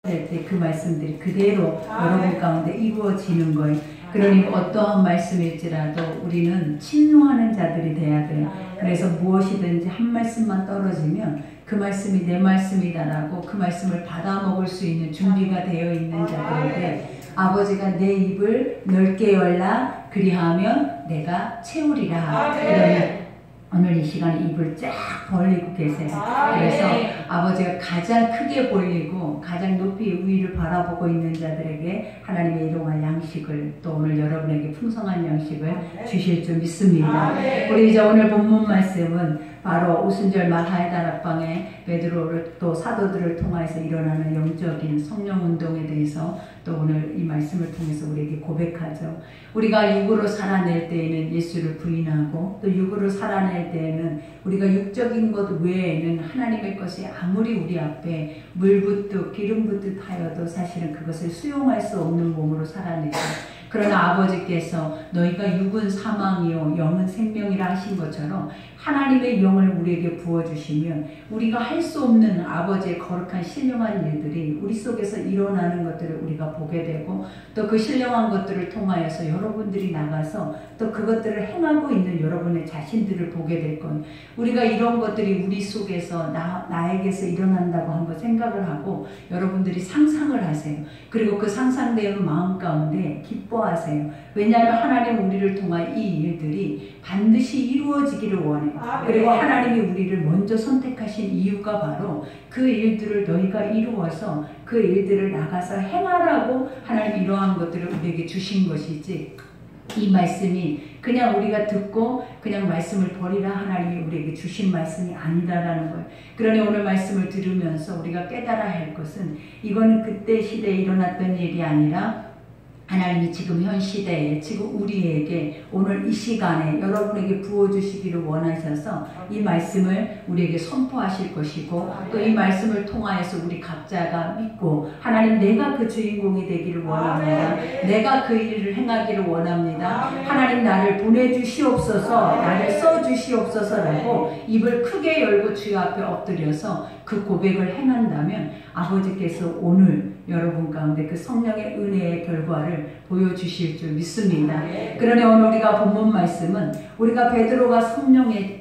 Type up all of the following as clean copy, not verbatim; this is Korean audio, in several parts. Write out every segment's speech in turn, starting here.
때 그 말씀들이 그대로 여러분 가운데 이루어지는 거예요. 그러니 어떠한 말씀일지라도 우리는 침노하는 자들이 돼야 돼요. 그래서 무엇이든지 한 말씀만 떨어지면 그 말씀이 내 말씀이다라고 그 말씀을 받아먹을 수 있는 준비가 되어 있는 자들에게 아버지가 내 입을 넓게 열라 그리하면 내가 채우리라. 그러면 오늘 이 시간에 입을 쫙 벌리고 계세요. 그래서 아버지가 가장 크게 벌리고 가장 높이 위를 바라보고 있는 자들에게 하나님의 일용할 양식을 또 오늘 여러분에게 풍성한 양식을 주실 줄 믿습니다. 우리 이제 오늘 본문 말씀은 바로 오순절 마하의 다락방에 베드로를 또 사도들을 통해서 일어나는 영적인 성령 운동에 대해서 또 오늘 이 말씀을 통해서 우리에게 고백하죠. 우리가 육으로 살아낼 때에는 예수를 부인하고 또 육으로 살아낼 때에는 우리가 육적인 것 외에는 하나님의 것이 아무리 우리 앞에 물 붓듯 기름 붓듯 하여도 사실은 그것을 수용할 수 없는 몸으로 살아내죠. 그러나 아버지께서 너희가 육은 사망이요 영은 생명이라 하신 것처럼 하나님의 영을 우리에게 부어주시면 우리가 할 수 없는 아버지의 거룩한 신령한 일들이 우리 속에서 일어나는 것들을 우리가 보게 되고 또 그 신령한 것들을 통하여서 여러분들이 나가서 또 그것들을 행하고 있는 여러분의 자신들을 보게 될 건 우리가 이런 것들이 우리 속에서 나에게서 일어난다고 한번 생각을 하고 여러분들이 상상을 하세요. 그리고 그 상상되는 마음 가운데 기뻐하세요. 왜냐하면 하나님 우리를 통한 이 일들이 반드시 이루어지기를 원해요. 그리고 하나님이 우리를 먼저 선택하신 이유가 바로 그 일들을 너희가 이루어서 그 일들을 나가서 행하라고 하나님이 이러한 것들을 우리에게 주신 것이지 이 말씀이 그냥 우리가 듣고 그냥 말씀을 버리라 하나님이 우리에게 주신 말씀이 아니다라는 거예요. 그러니 오늘 말씀을 들으면서 우리가 깨달아야 할 것은 이거는 그때 시대에 일어났던 일이 아니라 하나님이 지금 현 시대에 지금 우리에게 오늘 이 시간에 여러분에게 부어주시기를 원하셔서 이 말씀을 우리에게 선포하실 것이고 또 이 말씀을 통하여서 우리 각자가 믿고 하나님 내가 그 주인공이 되기를 원합니다. 내가 그 일을 행하기를 원합니다. 하나님 나를 보내주시옵소서 나를 써주시옵소서라고 입을 크게 열고 주여 앞에 엎드려서 그 고백을 행한다면 아버지께서 오늘 여러분 가운데 그 성령의 은혜의 결과를 보여주실 줄 믿습니다. 그러니 오늘 우리가 본문 말씀은 우리가 베드로가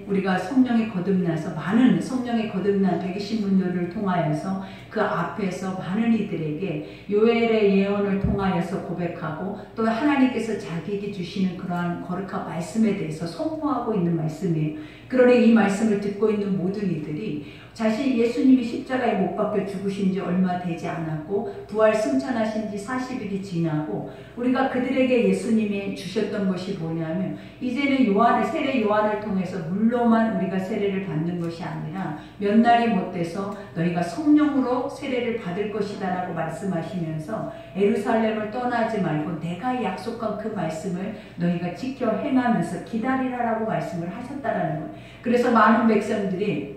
우리가 성령에 거듭나서 많은 성령에 거듭난 120문들을 통하여서 그 앞에서 많은 이들에게 요엘의 예언을 통하여서 고백하고 또 하나님께서 자기에게 주시는 그러한 거룩한 말씀에 대해서 선포하고 있는 말씀이에요. 그러니 이 말씀을 듣고 있는 모든 이들이 자신 예수님이 십자가에 못 박혀 죽으신 지 얼마 되지 않았고 부활 승천하신 지 40일이 지나고 우리가 그들에게 예수님이 주셨던 것이 뭐냐면 이제는 세례 요한을 통해서 물로만 우리가 세례를 받는 것이 아니라 몇 날이 못 돼서 너희가 성령으로 세례를 받을 것이다 라고 말씀하시면서 예루살렘을 떠나지 말고 내가 약속한 그 말씀을 너희가 지켜 행하면서 기다리라라고 말씀을 하셨다라는 거예요. 그래서 많은 백성들이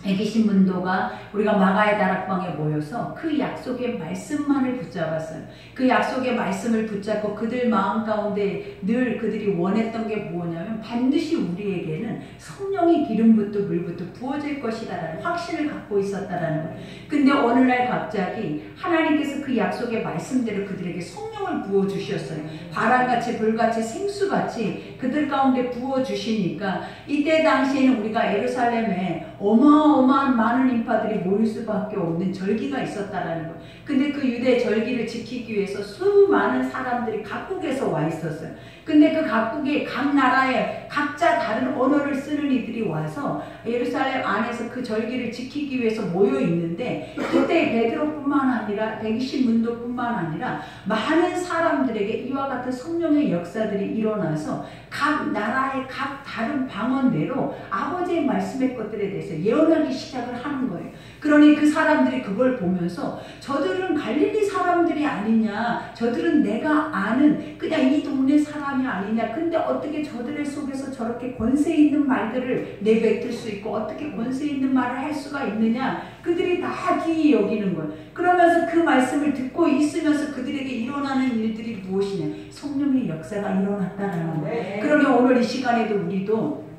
120문도가 우리가 마가의 다락방에 모여서 그 약속의 말씀만을 붙잡았어요. 그 약속의 말씀을 붙잡고 그들 마음 가운데 늘 그들이 원했던 게 뭐냐면 반드시 우리에게는 성령이 기름부터 물부터 부어질 것이다라는 확신을 갖고 있었다라는 거예요. 근데 어느 날 갑자기 하나님께서 그 약속의 말씀대로 그들에게 성령을 부어주셨어요. 바람같이 불같이 생수같이 그들 가운데 부어주시니까 이때 당시에는 우리가 예루살렘에 어마어마한 많은 인파들이 모일 수밖에 없는 절기가 있었다라는 거예요. 근데 그 유대 절기를 지키기 위해서 수많은 사람들이 각국에서 와 있었어요. 근데 그 각국의 각 나라에 각자 다른 언어를 쓰는 이들이 와서 예루살렘 안에서 그 절기를 지키기 위해서 모여 있는데 그때 베드로뿐만 아니라 120문도뿐만 아니라 많은 사람들에게 이와 같은 성령의 역사들이 일어나서 각 나라의 각 다른 방언대로 아버지의 말씀의 것들에 대해서 예언하기 시작을 하는 거예요. 그러니 그 사람들이 그걸 보면서 저들은 갈릴리 사람들이 아니냐, 저들은 내가 아는 그냥 이 동네 사람이 아니냐, 근데 어떻게 저들의 속에서 저렇게 권세 있는 말들을 내뱉을 수 있고 어떻게 권세 있는 말을 할 수가 있느냐, 그들이 다 기이 여기는 거예요. 그러면서 그 말씀을 듣고 있으면서 그들에게 일어나는 일들이 무엇이냐, 성령의 역사가 일어났다는 거예요. 그러니 오늘 이 시간에도 우리도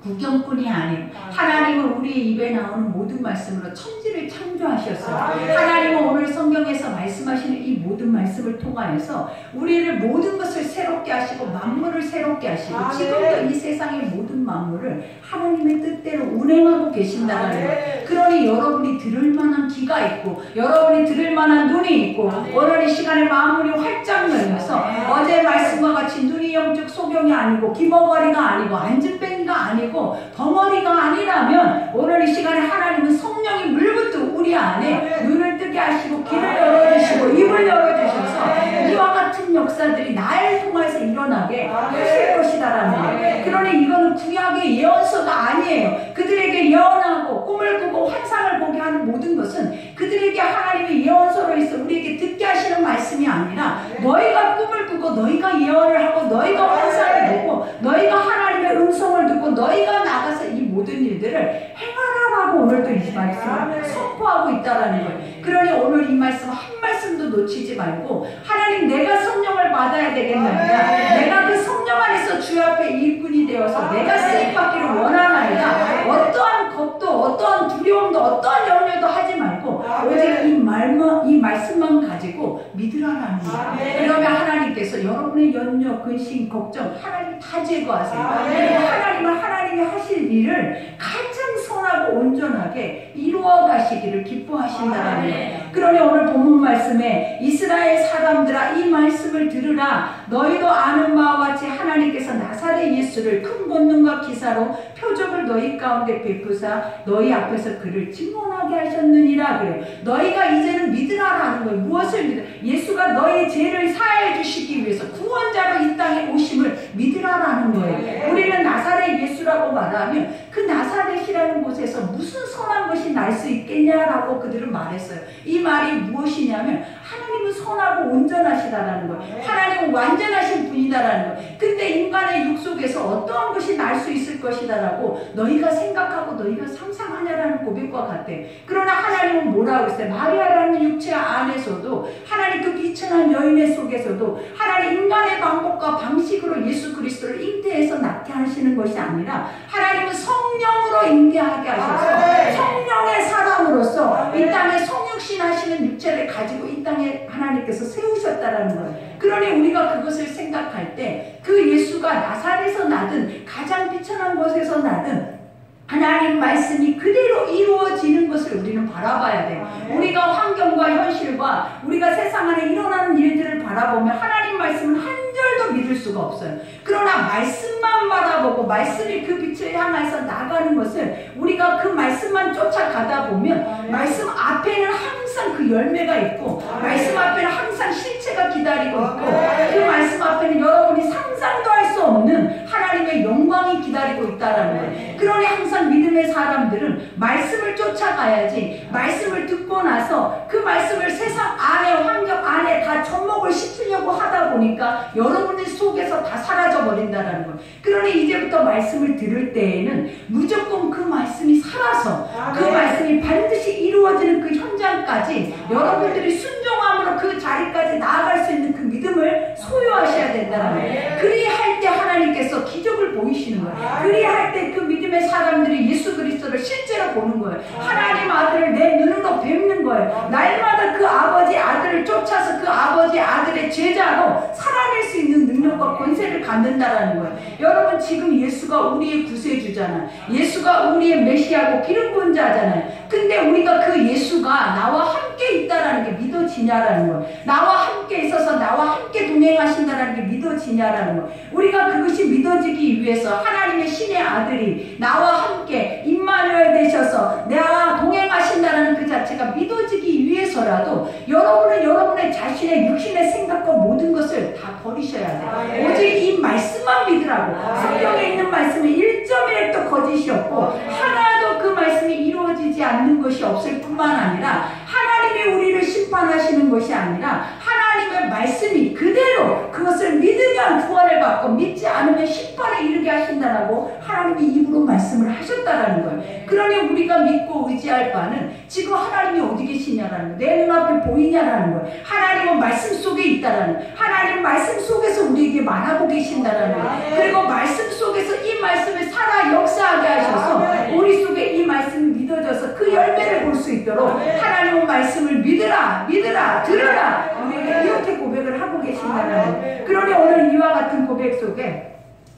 구경꾼이 아닌 하나님은 우리 입에 나오는 모든 말씀으로 천지를 창조하셨어요. 하나님은 오늘 성경에서 모든 말씀을 통하여서 우리를 모든 것을 새롭게 하시고 만물을 새롭게 하시고 지금도 이 세상의 모든 만물을 하나님의 뜻대로 운행하고 계신다는 거예요. 그러니 여러분이 들을 만한 귀가 있고 여러분이 들을 만한 눈이 있고 오늘 이 시간에 마음이 활짝 열려서 어제 말씀과 같이 눈이 영적 소경이 아니고 기머거리가 아니고 안진뱅이가 아니고 덩어리가 아니라면 오늘 이 시간에 하나님은 성령이 물부터 우리 안에 눈을 뜨게 하시고 귀를 열어주시고 입을 열어주셔서 이와 같은 역사들이 나를 통해서 일어나게 하실 것이다라는 거예요. 그러니 이거는 구약의 예언서가 아니에요. 그들에게 예언하고 꿈을 꾸고 환상을 보게 하는 모든 것은 그들에게 하나님의 예언서로 있어 우리에게 듣게 하시는 말씀이 아니라 너희가 꿈을 꾸고 너희가 예언을 하고 너희가 환상을 보고 너희가 하나님의 음성을 듣고 너희가 나가서 이 모든 일들을 행하라라고 오늘도 이 말씀을 선포하고 있다라는 거예요. 그러니 오늘 이 말씀 한 말씀도 놓치지 말고 하나님 내가 성령을 받아야 되겠나이다. 내가 그 성령 안에서 주 앞에 일꾼이 되어서 내가 쓰임받기를 원하나이다. 어떠한 겁도 어떠한 두려움도 어떠한 염려도 하지 말고 오직 이 말씀만 가지고 믿으라라는 거예요. 그러면 하나님께서 여러분의 염려, 근심, 걱정 하나님 다 제거하세요. 하나님은 하나님이 하실 일을 가장 선하고 온전하게 이루어 가시기를 기뻐하신다는 거예요. 그러니 오늘 본문 말씀에 이스라엘 사람들아 이 말씀을 들으라. 너희도 아는 바와 같이 하나님께서 나사렛 예수를 큰 권능과 기사로 표적을 너희 가운데 베푸사 너희 앞에서 그를 증언하게 하셨느니라 그래요. 너희가 이제는 믿으라라는 거예요. 무엇을 믿어? 예수가 너희 죄를 사하여 주시기 위해서 구원자로 이 땅에 오심을 믿으라라는 거예요. 우리는 나사렛 예수라고 말하면 그 나사렛이라는 곳에서 무슨 선한 것이 날 수 있겠냐라고 그들은 말했어요. 이 말이 무엇이냐면 하나님은 선하고 온전하시다라는 거예요. 하나님은 완전하신 분이다라는 거예요. 근데 인간의 육 속에서 어떠한 것이 날 수 있을 것이다라고 너희가 생각하고 너희가 상상하냐라는 고백과 같아요. 그러나 하나님은 뭐라고 했어요? 마리아라는 육체 안에서도 하나님 그 비천한 여인의 속에서도 하나님 인간의 방법과 방식으로 예수 그리스도를 잉태해서 낳게 하시는 것이 아니라 하나님은 성령으로 잉태하게 하셔서 성령의 사람으로서 이 땅에 성육신 하시는 육체를 가지고 이 땅에 하나님께서 세우셨다라는 거예요. 그러니 우리가 그것을 생각할 때 그 예수가 나사렛에서 나든 가장 비천한 곳에서 나든 하나님 말씀이 그대로 이루어지는 것을 우리는 바라봐야 돼요. 우리가 환경과 현실과 우리가 세상 안에 일어나는 일들을 바라보면 하나님 말씀은 한 절도 믿을 수가 없어요. 그러나 말씀만 바라보고 말씀이 그 빛을 향해서 나가는 것을 우리가 그 말씀만 쫓아가다 보면 말씀 앞에는 항상 그 열매가 있고 말씀 앞에는 항상 실체가 기다리고 있고 그 말씀 앞에는 여러분이 상상도 할 수 없는 하나님의 영광이 기다리고 있다라는 거예요. 그러니 항상 믿음의 사람들은 말씀을 쫓아가야지 말씀을 듣고 나서 그 말씀을 세상 안에 환경 안에 다 접목을 시키려고 하다 보니까 여러분의 속에서 다 사라져 버린다는 거예요. 그러니 이제부터 말씀을 들을 때에는 무조건 그 말씀이 살아서 그 말씀이 반드시 이루어지는 그 현장까지 여러분들이 순종함으로 그 자리까지 나아갈 수 있는 그 믿음을 소유하셔야 된다는 거예요. 그리할 때 하나님께서 기적을 보이시는 거예요. 그리할 때 그 믿음의 사람들이 예수 그리스도를 실제로 보는 거예요. 하나님 아들을 내 눈으로 뵙는 거예요. 날마다 그 아버지 아들을 쫓아서 그 아버지 아들의 제자로 살아낼 수 있는 능력과 권세를 갖는다라는 거예요. 여러분 지금 예수가 우리의 구세주잖아요. 예수가 우리의 메시아고 기름 부은 자잖아요. 근데 우리가 그 예수가 나와 함께 있다라는 게 믿어지냐라는 거예요. 나와 함께 있어서 나와 함께 동행하신다라는 게 믿어지냐라는 거예요. 우리가 그것이 믿어지기 위해서 하나님의 신의 아들이 나와 함께 임마누엘 되셔서 내가 동행하신다라는 그 자체가 믿어지기 위해서라도 여러분은 여러분의 자신의 육신의 생각과 모든 것을 다 버리셔야 돼요. 오직 이 말씀만 믿으라고. 성경에 있는 말씀은 1.1도 거짓이 없고 하나도 그 말씀이 이루어지지 않는 것이 없을 뿐만 아니라 하나님이 우리를 심판하시는 것이 아니라 하나님의 말씀이 그대로 그것을 믿으면 구원을 받고 믿지 않으면 심판에 이르게 하신다라고 하나님이 입으로 말씀을 하셨다라는 거예요. 그러니 우리가 믿고 의지할 바는 지금 하나님이 어디 계시냐라는 거예요. 내 눈앞에 보이냐라는 거예요. 하나님은 말씀 속에 있다라는 거예요. 하나님 말씀 속에서 우리에게 말하고 계신다라는 거예요. 그리고 말씀 속에서 이 말씀을 살아 역사하게 하셔서 우리 속에 이 말씀이 믿어져 이루어져서 그 열매를 볼 수 있도록 하나님의 말씀을 믿으라, 믿으라, 들으라, 우리에게 이렇게 고백을 하고 계신다는. 그러니 오늘 이와 같은 고백 속에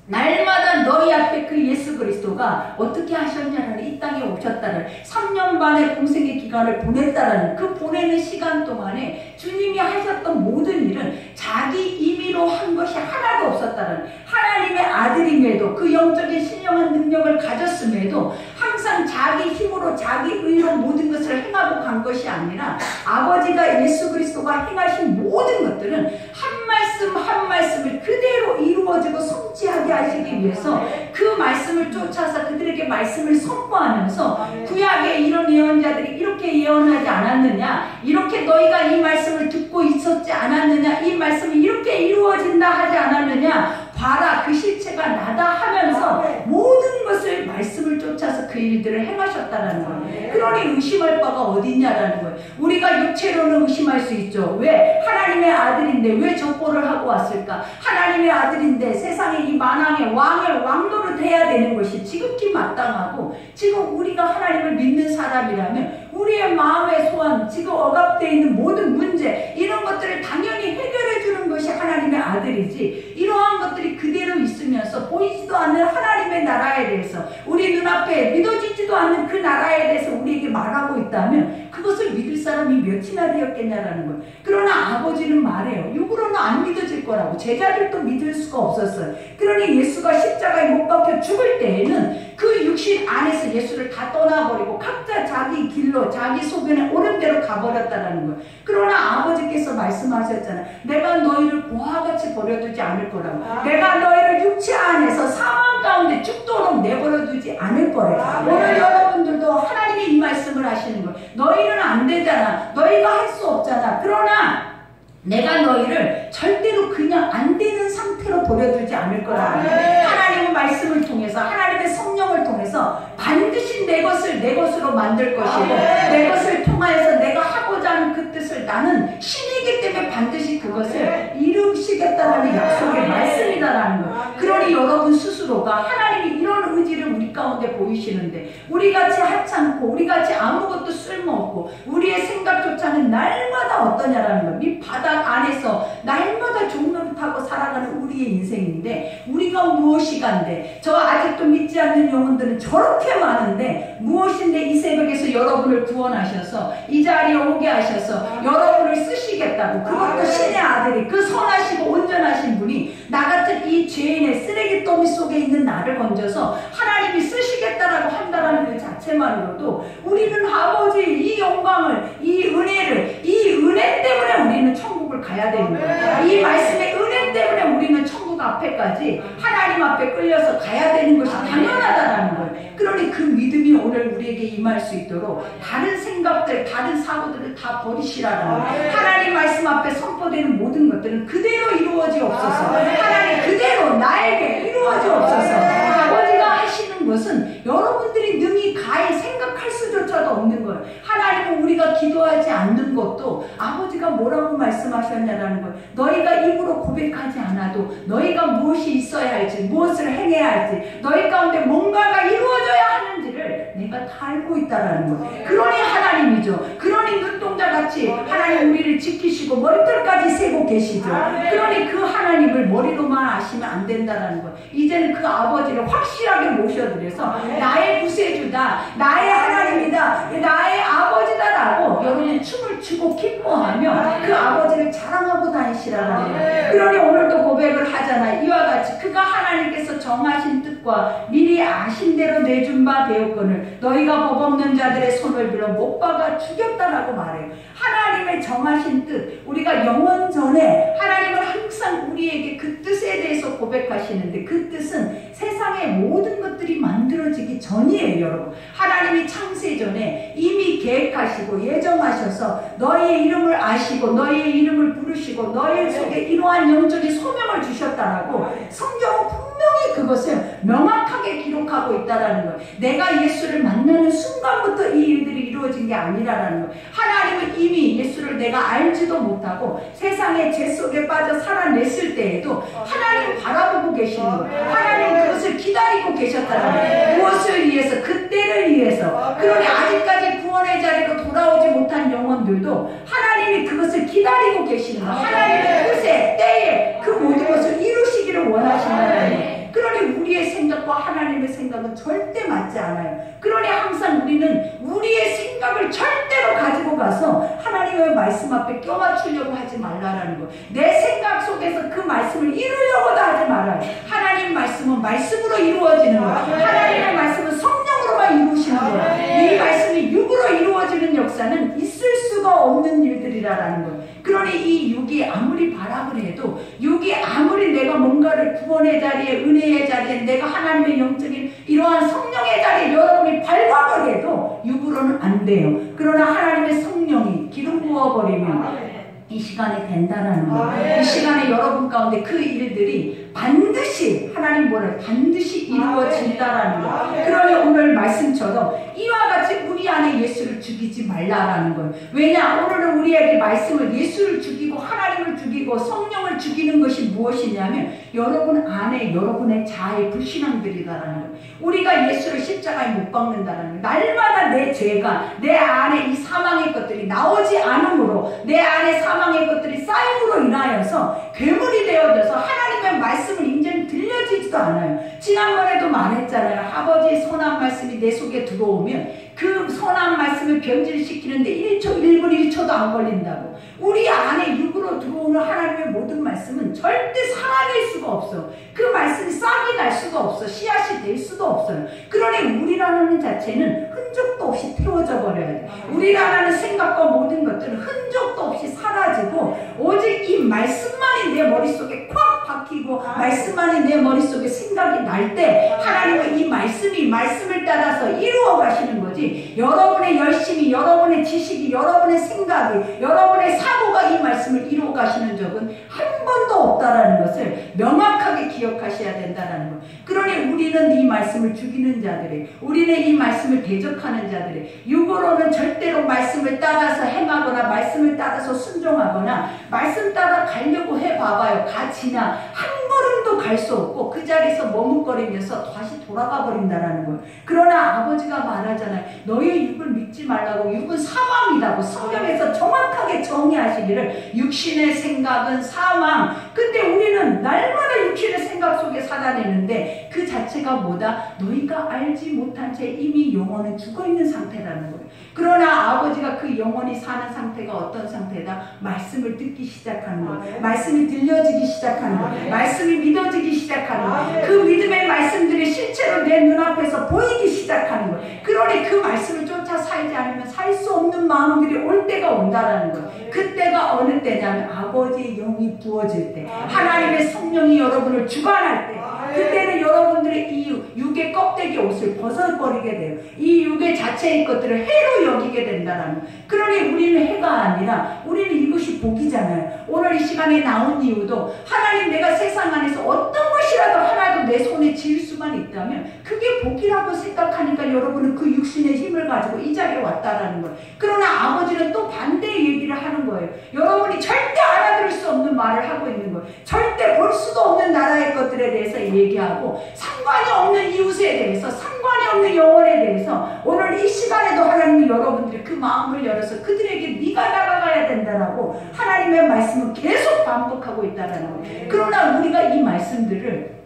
날마다 너희 앞에 그 예수 그리스도가 어떻게 하셨냐는, 이 땅에 오셨다는, 3년 반의 공생의 기간을 보냈다라는, 그 보내는 시간 동안에 주님이 하셨던 모든 일은 자기 임의로 한 것이 하나도 없었다는, 하나님의 아들임에도, 그 영적인 신령한 능력을 가졌음에도 항상 자기 힘으로 자기 의로 모든 것을 행하고 간 것이 아니라 아버지가 예수 그리스도가 행하신 모든 것들은 한 말씀 한 말씀을 그대로 이루어지고 성취하게 하시기 위해서 그 말씀을 쫓아서 그들에게 말씀을 선포하면서, 구약의 이런 예언자들이 이렇게 예언하지 않았느냐, 이렇게 너희가 이 말씀을 듣고 있었지 않았느냐, 이 말씀이 이렇게 이루어진다 하지 않았느냐, 봐라 그 실체가 나다 하면서 모든 것을 말씀을 쫓아서 그 일들을 행하셨다는 거예요. 그러니 의심할 바가 어디 있냐라는 거예요. 우리가 육체로는 의심할 수 있죠. 왜? 하나님의 아들인데 왜 족보를 하고 왔을까? 하나님의 아들인데 세상에 이 만왕의 왕노릇 해야 되는 것이 지극히 마땅하고, 지금 우리가 하나님을 믿는 사람이라면 우리의 마음의 소원, 지금 억압되어 있는 모든 문제, 이런 것들을 당연히 해결해 주는 것이 하나님의 아들이지, 이러한 것들이 그대로 있으면서 보이지도 않는 하나님의 나라에 대해서, 우리 눈앞에 믿어지지도 않는 그 나라에 대해서 우리에게 말하고 있다면 그것을 믿을 사람이 몇이나 되었겠냐라는 거예요. 그러나 아버지는 말해요. 육으로는 안 믿어질 거라고. 제자들도 믿을 수가 없었어요. 그러니 예수가 십자가에 못 박혀 죽을 때에는 그 육신 안에서 예수를 다 떠나버리고 각자 자기 길로 자기 소견에 옳은 대로 가버렸다는 거예요. 그러나 아버지께서 말씀하셨잖아요. 내가 너희를 고아같이 버려두지 않을 거라고. 내가 너희를 육체 안에서 사망 가운데 죽도록 내버려두지 않을 거래요. 오늘 여러분들도 하나님이 이 말씀을 하시는 거예요. 너희는 안 되잖아. 너희가 할 수 없잖아. 그러나 내가 너희를 절대로 그냥 안 되는 상태로 버려두지 않을 거라고. 하나님의 말씀을 통해서, 하나님의 성령을 통해서 반드시 내 것을 내 것으로 만들 것이고, 내 것을 통하여서 내가 하고자 하는 그 뜻을, 나는 신이기 때문에 반드시 그것을 이루시겠다는 약속의 말씀이다라는 거예요. 그러니 여러분 스스로가 하나님이 이런 의지를 우리 가운데 보이시는데, 우리같이 하찮고 우리같이 아무것도 쓸모없고 우리의 생각조차는 날마다 어떠냐라는 거예요. 이 바닥 안에서 날마다 종노릇하고 살아가는 우리의 인생인데, 우리가 무엇이간데, 저 아직도 믿지 않는 영혼들은 저렇게 많은데 무엇인데 이 새벽에서 여러분을 구원하셔서 이 자리에 오게 하셔서 여러분을 쓰시겠다고, 그것도 신의 아들이, 그 선하시고 온전하신 분이 나 같은 이 죄인의 쓰레기더미 속에 있는 나를 건져서 하나님이 쓰시겠다라고 한다라는 그 자체만으로도 우리는 아버지 이 영광을, 이 은혜를, 이 은혜 때문에 우리는 천국을 가야 되는 거예요. 이 말씀의 은혜 때문에 우리는 천국 앞에까지 하나님 앞에 끌려서 가야 되는 것이 당연하다라는 거예요. 그러니 그 믿음이 오늘 우리에게 임할 수 있도록 다른 생각들, 다른 사고들을 다 버리시라는 거예요. 하나님 말씀 앞에 선포되는 모든 것들은 그대로 이루어지옵소서. 하나님 그대로 나에게 이루어지옵소서. 아버지가 하시는 것은 여러분들이 능히 가히 생각할 수조차도 없는 거예요. 하나님은 우리가 기도하지 않는 것도 아버지가 뭐라고 말씀하셨냐라는 거예요. 너희가 입으로 고백하지 않아도 너희가 무엇이 있어야 할지, 무엇을 행해야 할지, 너희 가운데 뭔가가 이루어져야 하는지를 내가 다 알고 있다라는 거예요. 그러니 하나님이죠. 그러니 눈동자같이 하나님 우리를 지키시고 머리털까지 세고 계시죠. 그러니 그 하나님을 머리로만 아시면 안 된다라는 거예요. 이제는 그 아버지를 확실하게 모셔드려서 나의 구세주다, 나의 하나님이다, 나의 아버지다라고 여러분 춤을 추고 기뻐하며 그 아버지를 자랑하고 다니시라는 거예요. 그러니 오늘도 고백을 하잖아. 이와 같이 그가 하나님께서 정하신 뜻과 미리 아신 대로 내준 바 되었거늘 너희가 법 없는 자들의 손을 빌어 못 박아 죽였다라고 말해요. 하나님의 정하신 뜻, 우리가 영원 전에 하나님은 항상 우리에게 그 뜻에 대해서 고백하시는데, 그 뜻은 세상의 모든 것들이 만들어지기 전이에요. 여러분, 하나님이 창세 전에 이미 계획하시고 예정하셔서 너희의 이름을 아시고 너희의 이름을 부르시고 너희 속에 이러한 영적인 소명을 주셨다라고 성경은 분명히 그것을 명확하게 기록하고 있다라는 거예요. 내가 예수를 만나는 순간부터 이 일들이 이루어진 게 아니라는 거예요. 하나님은 이미 예수를 내가 알지도 못하고 세상의 죄 속에 빠져 살아냈을 때에도 하나님 바라보고 계시는 거예요. 하나님 그것을 기다리고 계셨다는 거예요. 무엇을 위해서? 그때를 위해서. 그러니 아직까지 구원의 자리로 돌아오지 못한 영혼들도 하나님이 그것을 기다리고 계시는 거예요. 하나님의 뜻에, 때에 그 모든 것을 이루시기를 원하신다는 거예요. 그러니 우리의 생각과 하나님의 생각은 절대 맞지 않아요. 그러니 항상 우리는 우리의 생각을 절대로 가지고 가서 하나님의 말씀 앞에 껴맞추려고 하지 말라라는 거예요. 내 생각 속에서 그 말씀을 이루려고도 하지 말아요. 하나님 말씀은 말씀으로 이루어지는 거예요. 하나님의 말씀은 성령으로만 이루시는 거예요. 이 말씀이 육으로 이루어지는 역사는 있을 수가 없는 일들이라는 거예요. 그러니 이 육이 아무리 바람을 해도, 육이 아무리 내가 뭔가를 구원의 자리에, 은혜의 자리에, 내가 하나님의 영적인 이러한 성령의 자리에 여러분이 발광을 해도 육으로는 안 돼요. 그러나 하나님의 성령이 기름 부어버리면 이 시간에 된다라는 거예요. 이 시간에 여러분 가운데 그 일들이 반드시, 하나님 뭐래? 반드시 이루어진다라는 거예요. 그러니 오늘 말씀처럼 이와 같이 우리 안에 예수를 죽이지 말라라는 거예요. 왜냐? 오늘은 우리에게 말씀을, 예수를 죽이고 하나님을 죽이고 성령을 죽이는 것이 무엇이냐면 여러분 안에 여러분의 자아의 불신앙들이다라는 거예요. 우리가 예수를 십자가에 못 박는다라는 거예요. 날마다 내 죄가, 내 안에 이 사망의 것들이 나오지 않으므로, 내 안에 사망의 것들이 쌓임으로 인하여서 괴물이 되어져서 하나님의 말씀을 이제는 들려지지도 않아요. 지난번에도 말했잖아요. 아버지의 선한 말씀이 내 속에 들어오면 그 선한 말씀을 변질시키는데 1초, 1분 1초도 안 걸린다고. 우리 안에 육으로 들어오는 하나님의 모든 말씀은 절대 살아낼 수가 없어. 그 말씀이 싹이 날 수가 없어. 씨앗이 될 수도 없어요. 그러니 우리라는 자체는 흔적도 없이 태워져 버려야 돼. 우리라는 생각과 모든 것들은 흔적도 없이 사라지고 오직 이 말씀만이 내 머릿속에 콱 박히고 말씀만이 내 머릿속에 생각이 날 때 하나님은 이 말씀이 말씀을 따라서 이루어 가시는 거지, 여러분의 열심이, 여러분의 지식이, 여러분의 생각이, 여러분의 사고가 이 말씀을 이루어 가시는 적은 한 번도 없다라는 것을 명확하게 기억하셔야 된다는 거. 그러니 우리는 이 말씀을 죽이는 자들이, 우리는 이 말씀을 대적하는 자들이, 육으로는 절대로 말씀을 따라서 행하거나 말씀을 따라서 순종하거나 말씀 따라 가려고 해봐봐요. 가지나 한 걸음도 갈 수 없고 그 자리에서 머뭇거리면서 다시 돌아가 버린다라는 거예요. 그러나 아버지가 말하잖아요. 너의 육을 믿지 말라고. 육은 사망이라고 성경에서 정확하게 정의하시기를, 육신의 생각은 사망. 근데 우리는 날마다 육신의 생각 속에 살아내는데 그 자체가 뭐다? 너희가 알지 못한 채 이미 영혼은 죽어있는 상태라는 거예요. 그러나 아버지가 그 영혼이 사는 상태가 어떤 상태다? 말씀을 듣기 시작하는 거예요. 말씀이 들려지기 시작하는 거예요. 말씀이 믿어지기 시작하는 거예요. 그 믿음의 말씀들이 실제로 내 눈앞에서 보이기 시작하는 거예요. 그러니 그 말씀을 쫓아 살지 않으면 살 수 없는 마음들이 올 때가 온다라는 거예요. 그때가 어느 때냐면 아버지의 영이 부어질 때, 하나님의 성령이 여러분을 주관할 때, 그때는 여러분들의 이 육의 껍데기 옷을 벗어버리게 돼요. 이 육의 자체의 것들을 해로 여기게 된다는. 그러니 우리는 해가 아니라 우리는 이것이 복이잖아요. 오늘 이 시간에 나온 이유도 하나님, 내가 세상 안에서 어떤 것이라도 하나도 내 손에 쥘 수만 있다면 그게 복이라고 생각하니까 여러분은 그 육신의 힘을 가지고 이 자리에 왔다라는 거예요. 그러나 아버지는 또 반대의 얘기를 하는 거예요. 여러분이 절대 알아들을 수 없는 말을 하고 있는 거예요. 절대 볼 수도 없는 나라의 것들에 대해서 얘기하고 상관이 없는 이웃에 대해서, 상관이 없는 영혼에 대해서 오늘 이 시간에도 하나님이 여러분들이 그 마음을 열어서 그들에게 네가 나가가야 된다라고 하나님의 말씀은 계속 반복하고 있다는 거예요. 그러나 우리가 이 말씀들을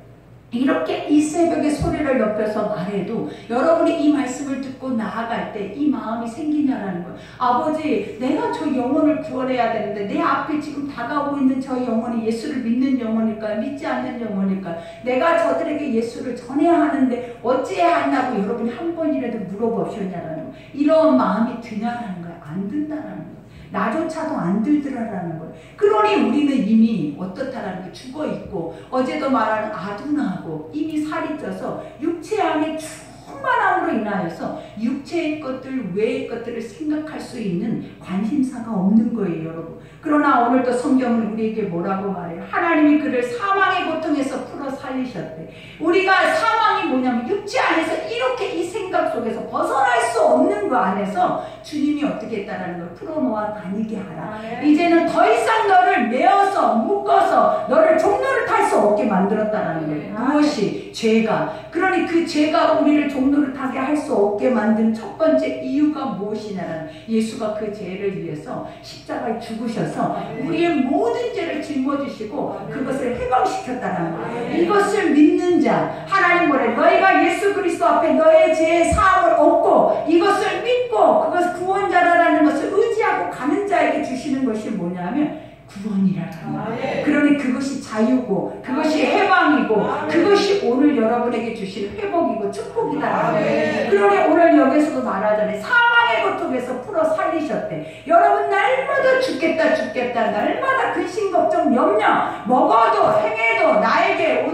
이렇게 이 새벽에 소리를 높여서 말해도 여러분이 이 말씀을 듣고 나아갈 때 이 마음이 생기냐라는 거예요. 아버지, 내가 저 영혼을 구원해야 되는데 내 앞에 지금 다가오고 있는 저 영혼이 예수를 믿는 영혼일까요? 믿지 않는 영혼일까요? 내가 저들에게 예수를 전해야 하는데 어찌해야 한다고 여러분이 한 번이라도 물어보셨냐라는 거예요. 이런 마음이 드냐라는 거예요. 안 든다라는 거예요. 나조차도 안 들더라라는 거예요. 그러니 우리는 이미 어떻다라는 게 죽어있고, 어제도 말하는 아둔하고 이미 살이 쪄서 육체 안에 충만함으로 인하여서 육체의 것들, 외의 것들을 생각할 수 있는 관심사가 없는 거예요, 여러분. 그러나 오늘도 성경은 우리에게 뭐라고 말해요? 하나님이 그를 사망의 고통에서 풀어 살리셨대. 우리가 사망이 뭐냐면 육체 안에서 이렇게 이 생각 속에서 벗어날 수 없는 거 안에서 주님이 어떻게 했다라는 걸 풀어놓아 다니게 하라. 이제는 더 이상 너를 메어서 묶어서 너를 종로를 탈 수 없게 만들었다라는 거예요. 무엇이? 죄가. 그러니 그 죄가 우리를 종로를 타게 할 수 없게 만든 첫 번째 이유가 무엇이냐라는, 예수가 그 죄를 위해서 십자가에 죽으셔서 우리의 모든 죄를 짊어지시고 그것을 해방시켰다라는 거예요. 이것을 믿는 자, 하나님 뭐래? 너희가 예수 그리스도 앞에 너의 죄의 사함을 얻고 이것을 믿고 그것을 구원자라는 것을 의지하고 가는 자에게 주시는 것이 뭐냐면 구원이라는 거예요. 그러니 그것이 자유고 그것이 해방이고 그것이 오늘 여러분에게 주신 회복이고 축복이다라는 거예요. 그러니 오늘 여기서도 말하잖아요. 사망의 고통에서 풀어 살리셨대. 여러분 날마다 죽겠다 죽겠다, 날마다 근심 걱정 염려 먹어도 행해도 나에게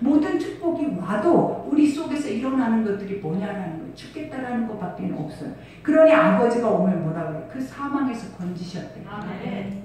모든 축복이 와도 우리 속에서 일어나는 것들이 뭐냐라는 거예요. 죽겠다라는 것밖에 없어요. 그러니 아버지가 오늘 뭐라고 해요? 그 사망에서 건지셨대.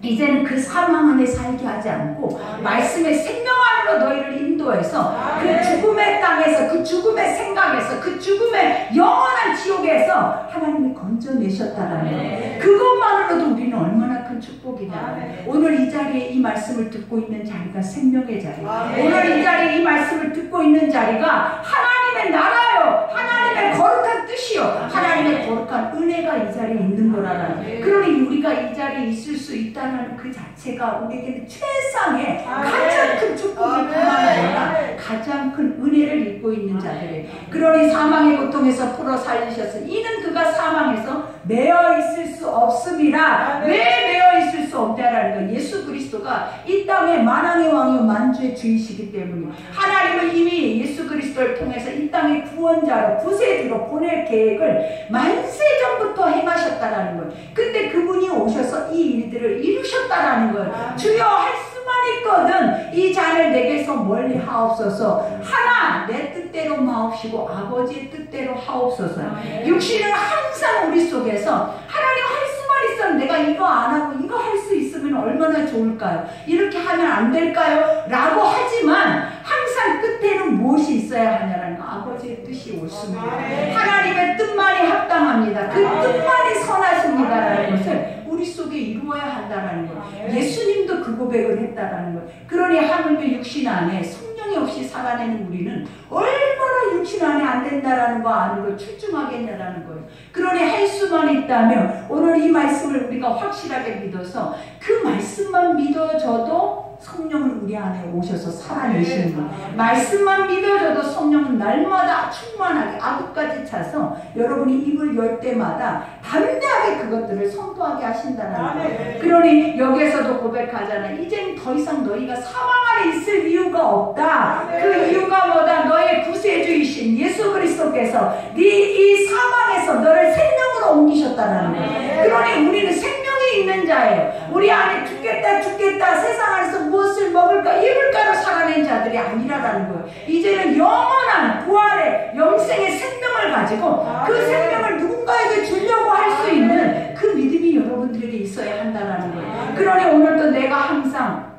이제는 그 사망 안에 살게 하지 않고 말씀의 생명 안으로 너희를 인도해서 그 죽음의 땅에서, 그 죽음의 생각에서, 그 죽음의 영원한 지옥에서 하나님이 건져내셨다라는 거예요. 그것만으로도 우리는 얼마나 큰 축복이냐. 오늘 이 자리에 이 말씀을 듣고 있는 자리가 생명의 자리, 오늘 이 자리에 이 말씀을 듣고 있는 자리가 하나님의 나라요, 하나님의 거룩한 뜻이요, 하나님의 거룩한 은혜가 이 자리에 있는 거라는 거예요. 그러니 우리가 이 자리에 있을 수 있다는 그 자체가 우리에게는 최상의 가장 큰 축복일 뿐만 아니라 가장 큰 은혜를 입고 있는 자들이에요. 그러니 사망의 고통에서 풀어 살리셔서 이는 그가 사망에서 매어 있을 수 없음이라. 왜 매어 있을 수 없냐라는 건 예수 그리스도가 이 땅에 만왕의 왕이요 만주의 주이시기 때문에 하나님은 이미 예수 그리스도를 통해서 이 땅의 구원자로 구세주로 보낼 계획을 만세전부터 행하셨다라는 거예요. 근데 그분이 오셔서 이 일들을 이루셨다라는 거예요. 주여 할 수만 있거든 이 잔을 내게서 멀리 하옵소서. 하나 내 뜻대로 마옵시고 아버지의 뜻대로 하옵소서. 육신은 항상 우리 속에서 하나님 할 수만 있으면 내가 이거 안 하고 이거 할 수 있으면 얼마나 좋을까요? 이렇게 하면 안 될까요? 라고 하지만 항상 끝에는 무엇이 있어야 하냐라는 거, 아버지의 뜻이 옳습니다. 하나님의 뜻만이 합당합니다. 그 뜻만이 선하십니다라는 것을 우리 속에 이루어야 한다라는 거예요. 예수님도 그 고백을 했다라는 거예요. 그러니 하물며 육신 안에 성령이 없이 살아내는 우리는 얼마나 육신 안에 안 된다라는 거 아는 걸 출중하겠냐라는 거예요. 그러니 할 수만 있다면 오늘 이 말씀을 우리가 확실하게 믿어서 그 말씀만 믿어져도 성령은 우리 안에 오셔서 살아내시는 거예요. 말씀만 믿어져도 성령은 날마다 충만하게 아구까지 차서 여러분이 입을 열 때마다 담대하게 그것들을 선포하게 하신다는 거예요. 그러니 여기에서도 고백하잖아요. 이젠 더 이상 너희가 사망 안에 있을 이유가 없다. 그 이유가 뭐다? 너의 구세주이신 예수 그리스도께서 네 이 사망에서 너를 생명으로 옮기셨다는 거예요. 그러니 우리는 생명이 있는 자예요. 우리 안에 죽겠다 세상 안에서 무엇을 먹을까 입을까로 살아낸 자들이 아니라라는 거예요. 이제는 영원한 부활의 영생의 생명을 가지고 그 생명을 누군가에게 주려고 할 수 있는 그 믿음이 여러분들에게 있어야 한다라는 거예요. 그러니 오늘도 내가 항상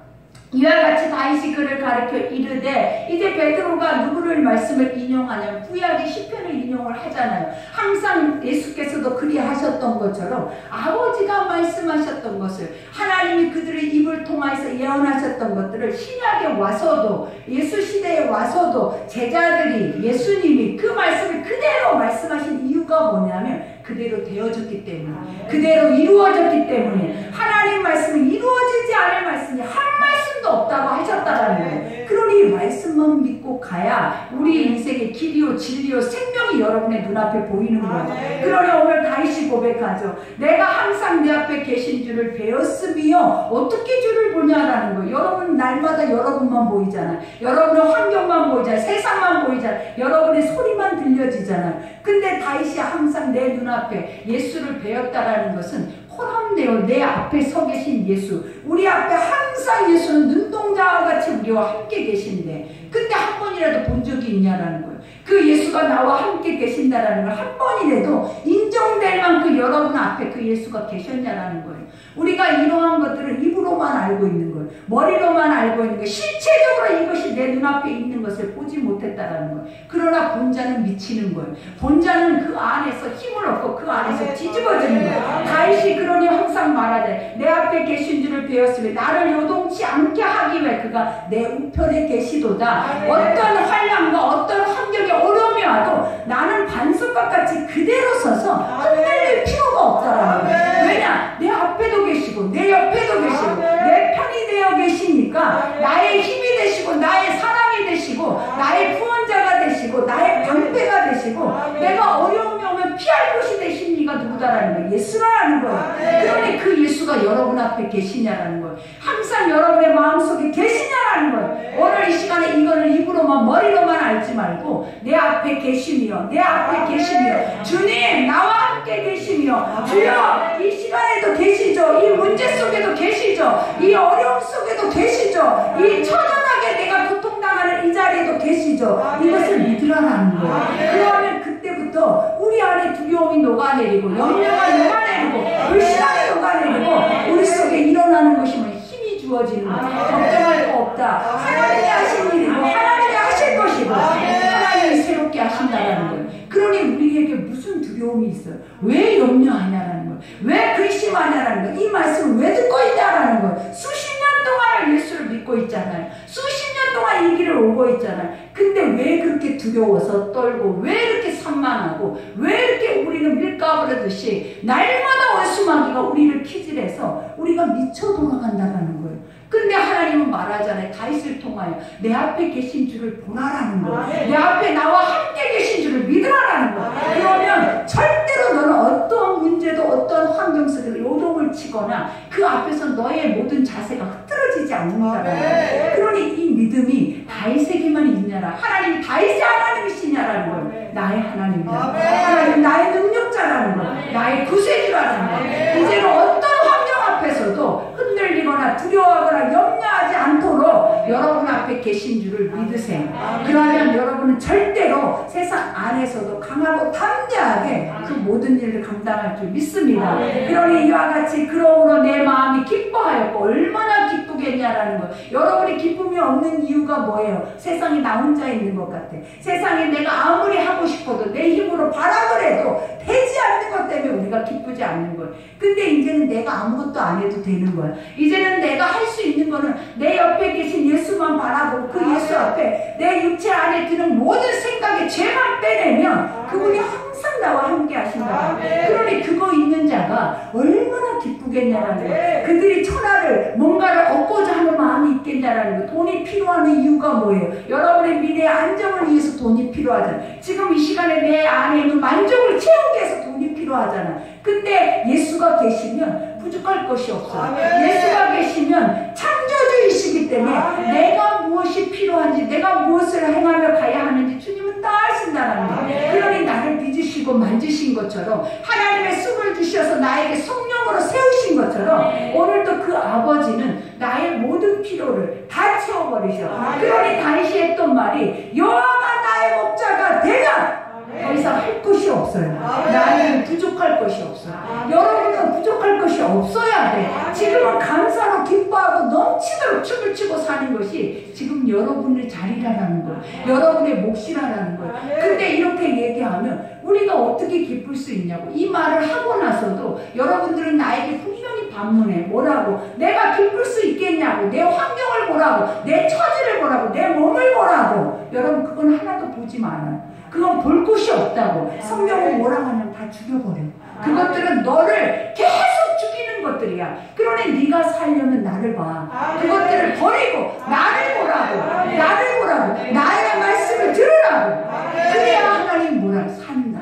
이와 같이 다윗이 그를 가르쳐 이르되, 이제 베드로가 누구를 말씀을 인용하냐면 구약의 시편을 인용을 하잖아요. 항상 예수께서도 그리하셨던 것처럼 아버지가 말씀하셨던 것을, 하나님이 그들의 입을 통해서 예언하셨던 것들을 신약에 와서도, 예수 시대에 와서도 제자들이, 예수님이 그 말씀을 그대로 말씀하신 이유가 뭐냐면 그대로 되어졌기 때문에, 그대로 이루어졌기 때문에, 하나님 말씀이 이루어지지 않을 말씀이 한 말씀도 없다고 하셨다라는 거예요. 그러니 말씀만 믿고 가야 우리 인생의 길이요 진리요 생명이 여러분의 눈앞에 보이는 거예요. 그러니 오늘 다윗이 고백하죠. 내가 항상 내 앞에 계신 줄을 배웠으며 어떻게 줄을 보냐라는 거예요. 여러분 날마다 여러분만 보이잖아요. 여러분의 환경만 보이잖아요. 세상만 보이잖아요. 여러분의 소리만 들려지잖아요. 근데 다윗이 항상 내 눈앞에 예수를 배웠다라는 것은 호람되어 내 앞에 서 계신 예수, 우리 앞에 항상 예수는 눈동자와 같이 우리와 함께 계신데 근데 한 번이라도 본 적이 있냐라는 거예요. 그 예수가 나와 함께 계신다라는 걸 한 번이라도 인정될 만큼 여러분 앞에 그 예수가 계셨냐라는 거예요. 우리가 이러한 것들을 입으로만 알고 있는 거예요. 머리로만 알고 있는 거예요. 실체적으로 이것이 내 눈앞에 있는 것을 보지 못했다라는 거예요. 그러나 본자는 미치는 거예요. 본자는 그 안에서 힘을 얻고 그 안에서 뒤집어지는 거예요. 다윗이 그러니 항상 말하되 내 앞에 계신 줄을 배웠으며 나를 요동치 않게 하기 위해 그가 내 우편에 계시도다. 어떤 환난과 어떤 환경에 어려움이 와도 나는 반석과 같이 그대로 서서 흔들릴 필요가 없다라는 거예요. 왜냐? 내 앞에도 계시고 내 옆에도 계시고 내 편이 되어 계시니까 나의 힘이 되시고 나의 사랑이 되시고 나의 구원자가 되시고 나의 방패가 되시고 내가 어려움이 오면 피할 곳이 되신 이가 누구다라는 거예요. 예수라는 거예요. 그러니 그 예수가 여러분 앞에 계시냐라는 거예요. 항상 여러분의 마음속에 계시냐라는 거예요. 오늘 이 시간에 이거를 입으로만 머리로만 알지 말고 내 앞에 계시며 내 앞에 계시며 주님 나와 함께 계시며 주여 이 시간에도 계시죠. 이 문제 속에도 계시죠. 이 어려움 속에도 계시죠. 이 처절하게 내가 고통당하는 이 자리에도 계시죠. 이것을 믿으라는 거예요. 그러면 그때부터 우리 안에 두려움이 녹아내리고 염려가 녹아내리고 불신앙이 녹아내리고 우리 속에 일어나는 것이 뭐 힘이 주어지는 거예요. 걱정할 거 없다. 하나님이 하신 일이고 하나님이 하실 것이고 하나님이 새롭게 하신다는 거예요. 그러니 우리에게 무슨 두려움이 있어요? 왜 염려하냐라는 거예요. 왜 근심하냐라는 거예요. 이 말씀을 왜 듣고 있냐라는 거예요. 수십 년 동안 예수를 믿고 있잖아요. 수십 년 동안 이 길을 오고 있잖아요. 근데 왜 그렇게 두려워서 떨고 왜 이렇게 산만하고 왜 이렇게 우리는 밀가부르듯이 날마다 원수마귀가 우리를 키질해서 우리가 미쳐 돌아간다라는 거예요. 근데 하나님은 말하잖아요. 다윗을 통하여 내 앞에 계신 줄을 보라라는 거예요. 내 앞에 나와 함께 계신 줄을 믿으라라는 거예요. 그러면 절대로 너는 어떤 문제도 어떤 환경 속에서 요동을 치거나 그 앞에서 너의 모든 자세가 흐트러지지 않는다라는 거예요. 그러니 이 믿음이 다윗에게만 있냐라. 하나님이 다윗의 하나님이시냐라는 거예요. 나의 하나님이다. 하나님 나의 능력자라는 거예요. 나의 구세주라는 거예요. 이제는 어떤 환경 앞에서도 흔들리거나 두려워하거나 염려하지 않도록 여러분 앞에 계신 줄을 믿으세요. 그러면 여러분은 절대로 세상 안에서도 강하고 담대하게 그 모든 일을 감당할 줄 믿습니다. 그러니 이와 같이 그러므로 내 마음이 기뻐하였고 얼마나 기쁘겠냐라는 거예요. 여러분이 기쁨이 없는 이유가 뭐예요? 세상에 나 혼자 있는 것 같아. 세상에 내가 아무리 하고 싶어도 내 힘으로 바라을 해도 되지 않는 것 때문에 우리가 기쁘지 않는 거예요. 근데 이제는 내가 아무것도 안 해도 되는 거야. 이제는 내가 할 수 있는 거는 내 옆에 계신 예수만 바라보고 그 예수 앞에 내 육체 안에 드는 모든 생각에 죄만 빼내면 그분이 항상 나와 함께 하신다. 그러니 그거 있는 자가 얼마나 기쁘겠냐라는 거예요. 그들이 천하를 뭔가를 얻고자 하는 마음이 있겠냐라는 거예요. 돈이 필요한 이유가 뭐예요? 여러분의 미래의 안정을 위해서 돈이 필요하잖아요. 지금 이 시간에 내 안에 있는 만족을 채우기 위해서 돈이 필요하잖아요. 근데 예수가 계시면 부족할 것이 없어요. 예수가 계시면 창조주이시기 때문에 내가 무엇이 필요한지 내가 무엇을 행하며 가야 하는지 주님은 다 아신다는 거예요. 그러니 나를 빚으시고 만지신 것처럼 하나님의 숨을 주셔서 나에게 성령으로 세우신 것처럼 오늘도 그 아버지는 나의 모든 필요를 다 채워버리셔. 그러니 다윗이 했던 말이 여호와가 나의 목자가 되면 더 이상 할 것이 없어요. 나는 부족할 것이 없어요. 여러분은 부족할 것이 없어야 돼. 지금은 감사로 기뻐하고 넘치도록 춤을 추고 사는 것이 지금 여러분의 자리라는 거예요. 여러분의 몫이라는 거예요. 근데 이렇게 얘기하면 우리가 어떻게 기쁠 수 있냐고. 이 말을 하고 나서도 여러분들은 나에게 분명히 반문해. 뭐라고? 내가 기쁠 수 있겠냐고. 내 환경을 보라고. 내 처지를 보라고. 내 몸을 보라고. 여러분 그건 하나도 보지 말아요. 그건 볼 곳이 없다고. 성경은 뭐라고 하냐면 다 죽여버려. 그것들은 너를 계속 죽이는 것들이야. 그러니 네가 살려면 나를 봐. 그것들을 버리고 나를 보라고. 나를 보라고. 나의 말씀을 들으라고. 그래야 하나님 뭐라 산다.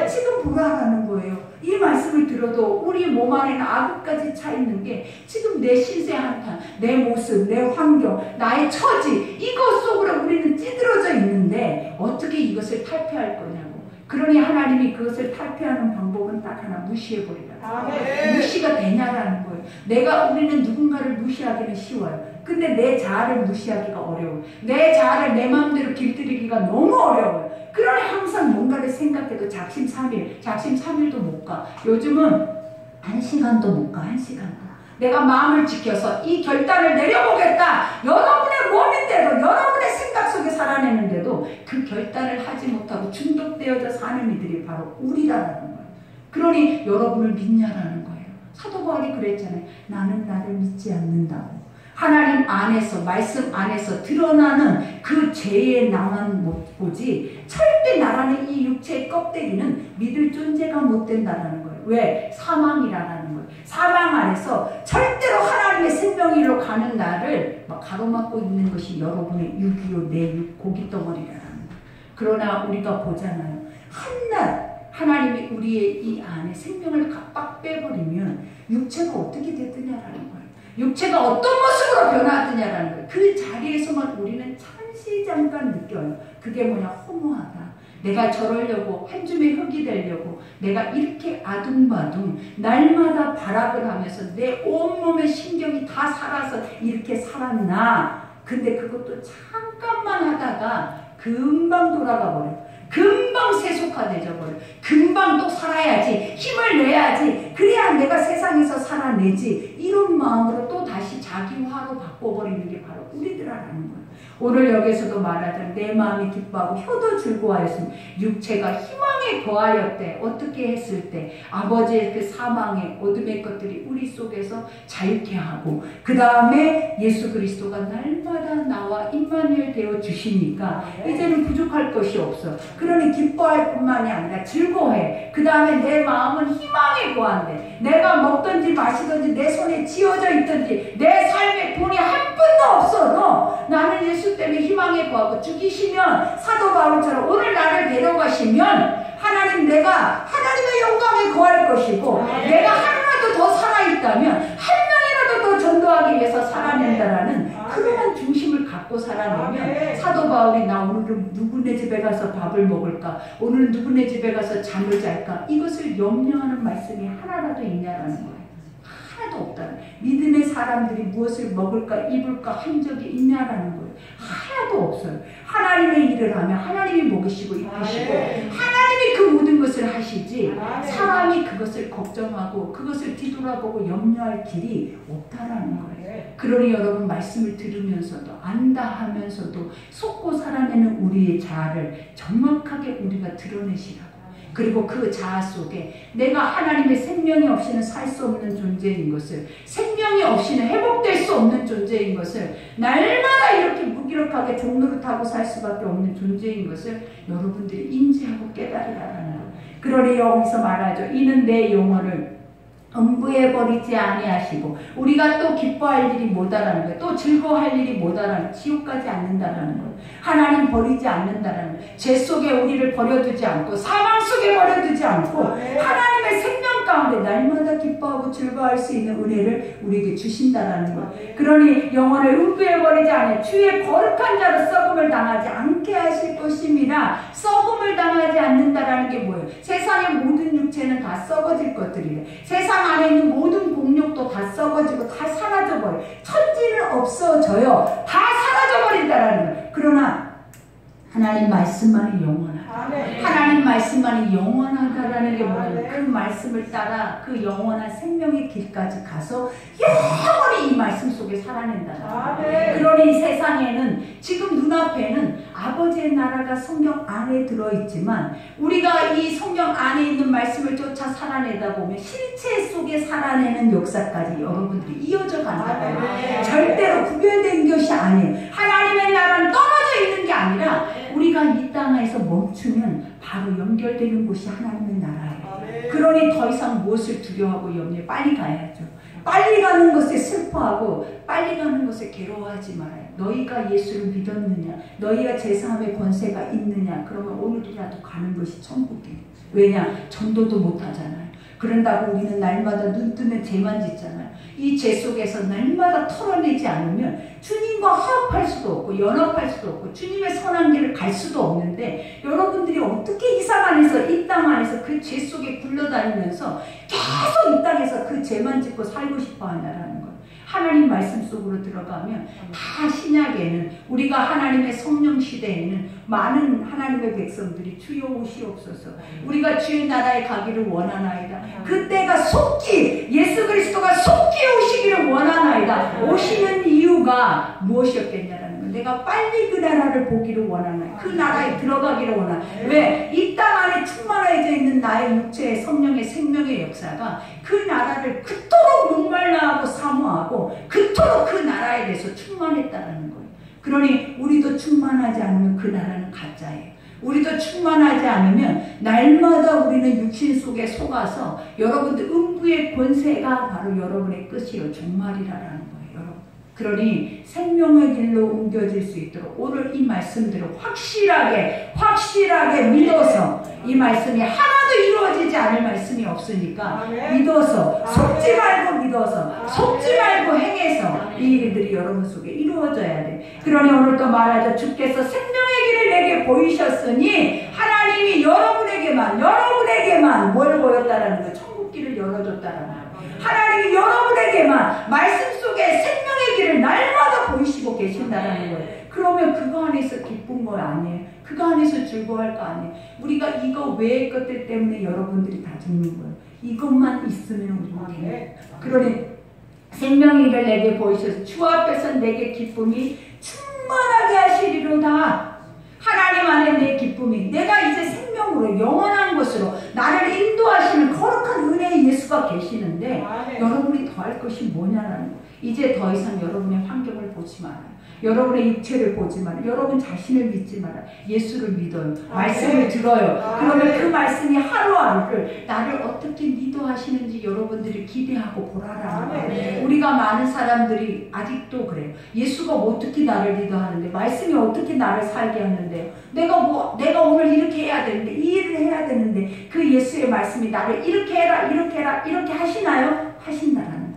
지금 보라라는 거예요. 이 말씀을 들어도 우리 몸 안에는 악까지 차 있는 게 지금 내 신세 한탄, 내 모습, 내 환경, 나의 처지 이것 속으로 우리는 찌들어져 있는데 어떻게 이것을 탈피할 거냐고. 그러니 하나님이 그것을 탈피하는 방법은 딱 하나, 무시해버리라. 무시가 되냐라는 거예요. 우리는 누군가를 무시하기는 쉬워요. 근데 내 자아를 무시하기가 어려워요. 내 자아를 내 마음대로 길들이기가 너무 어려워요. 그러니 항상 뭔가를 생각해도 작심삼일도 못 가. 요즘은 1시간도 못 가. 1시간도. 내가 마음을 지켜서 이 결단을 내려보겠다. 여러분의 몸인데도 여러분의 생각 속에 살아내는데도 그 결단을 하지 못하고 중독되어져 사는 이들이 바로 우리라는 거예요. 그러니 여러분을 믿냐라는 거예요. 사도 바울이 그랬잖아요. 나는 나를 믿지 않는다고. 하나님 안에서 말씀 안에서 드러나는 그 죄의 나만 못 보지 절대 나라는 이 육체의 껍데기는 믿을 존재가 못 된다라는 거예요. 왜? 사망이라는 거예요. 사망 안에서 절대로 하나님의 생명일로 가는 나를 가로막고 있는 것이 여러분의 육이요 내 육 고깃덩어리라는 거예요. 그러나 우리가 보잖아요. 한낱 하나님이 우리의 이 안에 생명을 빡 빼버리면 육체가 어떻게 됐느냐라는 거예요. 육체가 어떤 모습으로 변화하느냐라는 거예요. 그 자리에서만 우리는 잠시 잠깐 느껴요. 그게 뭐냐? 허무하다. 내가 저러려고 한 줌의 흙이 되려고 내가 이렇게 아둥바둥 날마다 발악을 하면서 내 온몸의 신경이 다 살아서 이렇게 살았나. 근데 그것도 잠깐만 하다가 금방 돌아가 버려요. 금방 세속화되져 버려요. 금방 또 살아야지. 힘을 내야지. 그래야 내가 세상에서 살아내지. 이런 마음으로 또 다시 자기화로 바꿔버리는 게 바로 우리들이라는 거예요. 오늘 여기서도 말하자면 내 마음이 기뻐하고 혀도 즐거워하였으니 육체가 희망에 거하였대. 어떻게 했을 때 아버지의 그 사망의 어둠의 것들이 우리 속에서 자유케 하고 그 다음에 예수 그리스도가 날마다 나와 임마누엘 되어 주시니까 이제는 부족할 것이 없어. 그러니 기뻐할 뿐만이 아니라 즐거워해. 그 다음에 내 마음은 희망에 거한대. 내가 먹든지 마시든지 내 손에 쥐어져 있든지 내 삶에 돈이 한 푼도 없어도 나는 예수 때문에 희망에 거하고 죽이시면 사도 바울처럼 오늘 나를 데려가시면 하나님 내가 하나님의 영광에 거할 것이고 내가 하루라도 더 살아있다면 한 명이라도 더 전도하기 위해서 살아낸다라는 그러한 중심을 갖고 살아내면 사도 바울이 나 오늘은 누구네 집에 가서 밥을 먹을까? 오늘은 누구네 집에 가서 잠을 잘까? 이것을 염려하는 말씀이 하나라도 있냐라는 거예요. 하나도 없다는 믿음의 사람들이 무엇을 먹을까 입을까 한 적이 있냐라는 거예요. 하나도 없어요. 하나님의 일을 하면 하나님이 먹이시고 입히시고 하나님이 그 모든 것을 하시지 사람이 그것을 걱정하고 그것을 뒤돌아보고 염려할 길이 없다라는 거예요. 그러니 여러분 말씀을 들으면서도 안다 하면서도 속고 살아내는 우리의 자아를 정확하게 우리가 드러내시라고. 그리고 그 자아 속에 내가 하나님의 생명이 없이는 살 수 없는 존재인 것을, 생명이 없이는 회복될 수 없는 존재인 것을, 날마다 이렇게 무기력하게 종노릇하고 살 수밖에 없는 존재인 것을 여러분들이 인지하고 깨달으라는 거예요. 그러니 여기서 말하죠. 이는 내 영혼을 음부해버리지 아니하시고 우리가 또 기뻐할 일이 뭐다라는 거예요. 또 즐거워할 일이 뭐다라는, 지옥 가지 않는다라는 거예요. 하나님 버리지 않는다라는 거예요. 죄 속에 우리를 버려두지 않고 사망 속에 버려두지 않고 하나님의 생명 가운데 날마다 기뻐하고 즐거워할 수 있는 은혜를 우리에게 주신다라는 거예요. 그러니 영혼을 음부해버리지 않아 주의 거룩한 자로 썩음을 당하지 않게 하실 것임이라. 썩음을 당하지 않는다라는 게 뭐예요? 세상의 모든 육체는 다 썩어질 것들이래. 세상 안에 있는 모든 공력도 다 썩어지고 다 사라져버려요. 천지는 없어져요. 다 사라져버린다라는 거예요. 그러나 하나님 말씀만이 영원하다. 하나님 말씀만이 영원하다라는 게 뭐냐면 그 말씀을 따라 그 영원한 생명의 길까지 가서 영원히 이 말씀 속에 살아낸다. 그러니 세상에는 지금 눈앞에는 아버지의 나라가 성경 안에 들어있지만 우리가 이 성경 안에 있는 말씀을 쫓아 살아내다 보면 실체 속에 살아내는 역사까지 여러분들이 이어져 간다. 절대로 구별된 것이 아니에요. 하나님의 나라는 떨어져 있는 게 아니라 우리가 이 땅에서 멈추면 바로 연결되는 곳이 하나님의 나라예요. 그러니 더 이상 무엇을 두려워하고 염려해? 빨리 가야죠. 빨리 가는 것에 슬퍼하고 빨리 가는 것에 괴로워하지 말아요. 너희가 예수를 믿었느냐? 너희가 제사함의 권세가 있느냐? 그러면 오늘이라도 가는 것이 천국이에요. 왜냐? 전도도 못하잖아요. 그런다고 우리는 날마다 눈 뜨면 죄만 짓잖아요. 이 죄 속에서 날마다 털어내지 않으면 주님과 화합할 수도 없고 연합할 수도 없고 주님의 선한 길을 갈 수도 없는데 여러분들이 어떻게 이 상 안에서 이 땅 안에서 그 죄 속에 굴러다니면서 계속 이 땅에서 그 죄만 짓고 살고 싶어 하냐라는 거예요. 하나님 말씀 속으로 들어가면 다 신약에는 우리가 하나님의 성령 시대에는 많은 하나님의 백성들이 주여 오시옵소서 우리가 주의 나라에 가기를 원하나이다. 그때가 속히 예수 그리스도가 속히 오시기를 원하나이다. 오시는 이유가 무엇이었겠냐라는 거예요. 내가 빨리 그 나라를 보기를 원하나이다. 그 나라에 들어가기를 원하나. 왜? 이 땅 안에 충만해져 있는 나의 육체의 성령의 생명의 역사가 그 나라를 그토록 목말라하고 사모하고 그토록 그 나라에 대해서 충만했다는 거예요. 그러니 우리도 충만하지 않으면 그 나라는 가짜예요. 우리도 충만하지 않으면 날마다 우리는 육신 속에 속아서 여러분들 음부의 권세가 바로 여러분의 끝이요 종말이라는 거예요. 여러분. 그러니 생명의 길로 옮겨질 수 있도록 오늘 이 말씀들을 확실하게 믿어서 이 말씀이 하나도 이루어지지 않을 말씀이 없으니까 믿어서 속지 말고 믿어서 속지 말고 행해서 이 일들이 여러분 속에 이루어져야 돼. 그러니 오늘 또 말하자. 주께서 생명의 길을 내게 보이셨으니 하나님이 여러분에게만 뭘 보였다라는 거예요. 천국 길을 열어줬다라는 거예요. 하나님이 여러분에게만 말씀 속에 생명의 길을 날마다 보이시고 계신다라는 거예요. 그러면 그거 안에서 기쁜 거 아니에요? 그거 안에서 즐거워할 거 아니에요? 우리가 이거 외의 것들 때문에 여러분들이 다 죽는 거예요. 이것만 있으면 우리는 돼요. 그러니 생명의 길을 내게 보이셔서 주 앞에서 내게 기쁨이 충만하게 하시리로다. 하나님 안에 내 기쁨이 내가 이제 생명으로 영원한 것으로 나를 인도하시는 거룩한 은혜의 예수가 계시는데 여러분이 더 할 것이 뭐냐라는 거예요. 이제 더 이상 여러분의 환경을 보지 말아요. 여러분의 육체를 보지 말아요. 여러분 자신을 믿지 말아요. 예수를 믿어요. 말씀을 들어요. 그러면 그 말씀이 하루하루를 나를 어떻게 리더하시는지 여러분들이 기대하고 보라라는 거예요. 우리가 많은 사람들이 아직도 그래요. 예수가 어떻게 나를 리더하는데 말씀이 어떻게 나를 살게 하는데요. 내가 오늘 이렇게 해야 되는데 이 일을 해야 되는데 그 예수의 말씀이 나를 이렇게 해라 이렇게 하시나요? 하신다라는 거예요.